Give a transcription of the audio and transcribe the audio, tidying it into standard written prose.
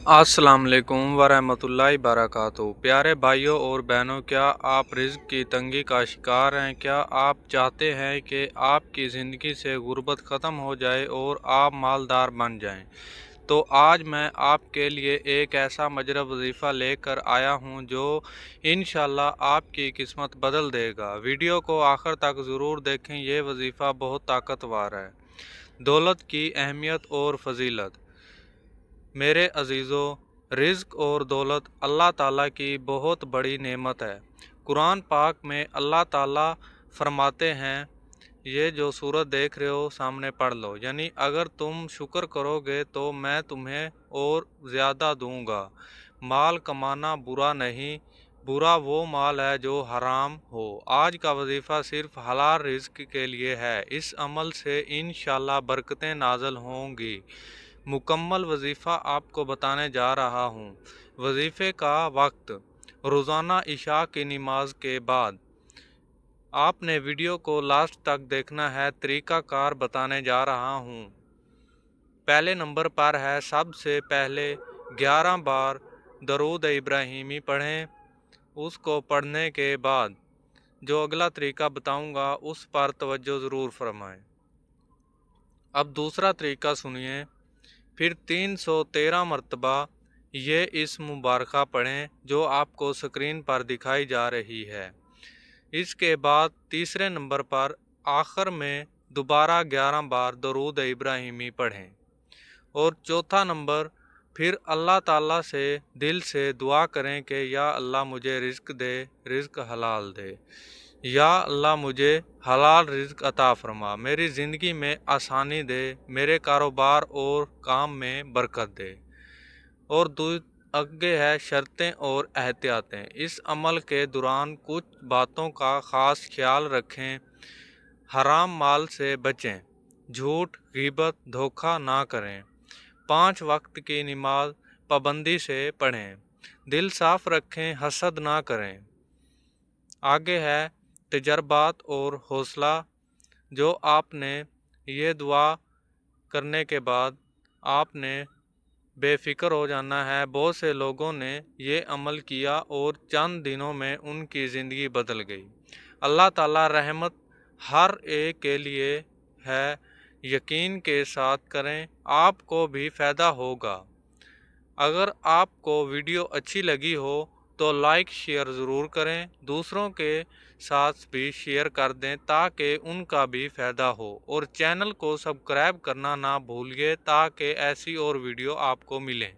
अस्सलाम वालेकुम वरहमतुल्लाहि बरकातुहू। प्यारे भाइयों और बहनों, क्या आप रिज़्क़ की तंगी का शिकार हैं? क्या आप चाहते हैं कि आपकी ज़िंदगी से गुर्बत ख़त्म हो जाए और आप मालदार बन जाएं? तो आज मैं आपके लिए एक ऐसा मजरब वजीफ़ा लेकर आया हूं जो इंशाअल्लाह आपकी किस्मत बदल देगा। वीडियो को आखिर तक ज़रूर देखें, ये वजीफ़ा बहुत ताकतवर है। दौलत की अहमियत और फजीलत। मेरे अजीज़ों, रिज़्क़ और दौलत अल्लाह ताला की बहुत बड़ी नेमत है। कुरान पाक में अल्लाह ताला फरमाते हैं, ये जो सूरत देख रहे हो सामने पढ़ लो, यानी अगर तुम शुक्र करोगे तो मैं तुम्हें और ज़्यादा दूंगा। माल कमाना बुरा नहीं, बुरा वो माल है जो हराम हो। आज का वजीफ़ा सिर्फ हलाल रिज़्क़ के लिए है। इस अमल से इंशाअल्लाह बरकतें नाज़िल होंगी। मुकम्मल वजीफ़ा आपको बताने जा रहा हूँ। वजीफ़े का वक्त रोज़ाना इशा की नमाज के बाद। आपने वीडियो को लास्ट तक देखना है। तरीक़ाकार बताने जा रहा हूँ। पहले नंबर पर है, सबसे पहले 11 बार दरूद इब्राहिमी पढ़ें। उसको पढ़ने के बाद जो अगला तरीका बताऊँगा उस पर तवज्जो ज़रूर फरमाएं। अब दूसरा तरीका सुनिए। फिर 313 मरतबा ये इस मुबारका पढ़ें जो आपको स्क्रीन पर दिखाई जा रही है। इसके बाद तीसरे नंबर पर आखिर में दोबारा 11 बार दरूद इब्राहिमी पढ़ें। और चौथा नंबर, फिर अल्लाह ताला से दिल से दुआ करें कि या अल्लाह मुझे रिज़्क़ दे, रिज़्क़ हलाल दे। या अल्लाह मुझे हलाल रिज़्क़ अता फरमा, मेरी ज़िंदगी में आसानी दे, मेरे कारोबार और काम में बरकत दे। और आगे है शर्तें और एहतियातें। इस अमल के दौरान कुछ बातों का ख़ास ख्याल रखें। हराम माल से बचें, झूठ, ग़ीबत, धोखा ना करें। 5 वक्त की नमाज पाबंदी से पढ़ें। दिल साफ़ रखें, हसद ना करें। आगे है तजर्बात और हौसला। जो आपने ये दुआ करने के बाद आपने बेफिक्र हो जाना है। बहुत से लोगों ने ये अमल किया और चंद दिनों में उनकी ज़िंदगी बदल गई। अल्लाह ताला रहमत हर एक के लिए है, यकीन के साथ करें, आपको भी फ़ायदा होगा। अगर आपको वीडियो अच्छी लगी हो तो लाइक शेयर ज़रूर करें, दूसरों के साथ भी शेयर कर दें ताकि उनका भी फ़ायदा हो। और चैनल को सब्सक्राइब करना ना भूलिए ताकि ऐसी और वीडियो आपको मिलें।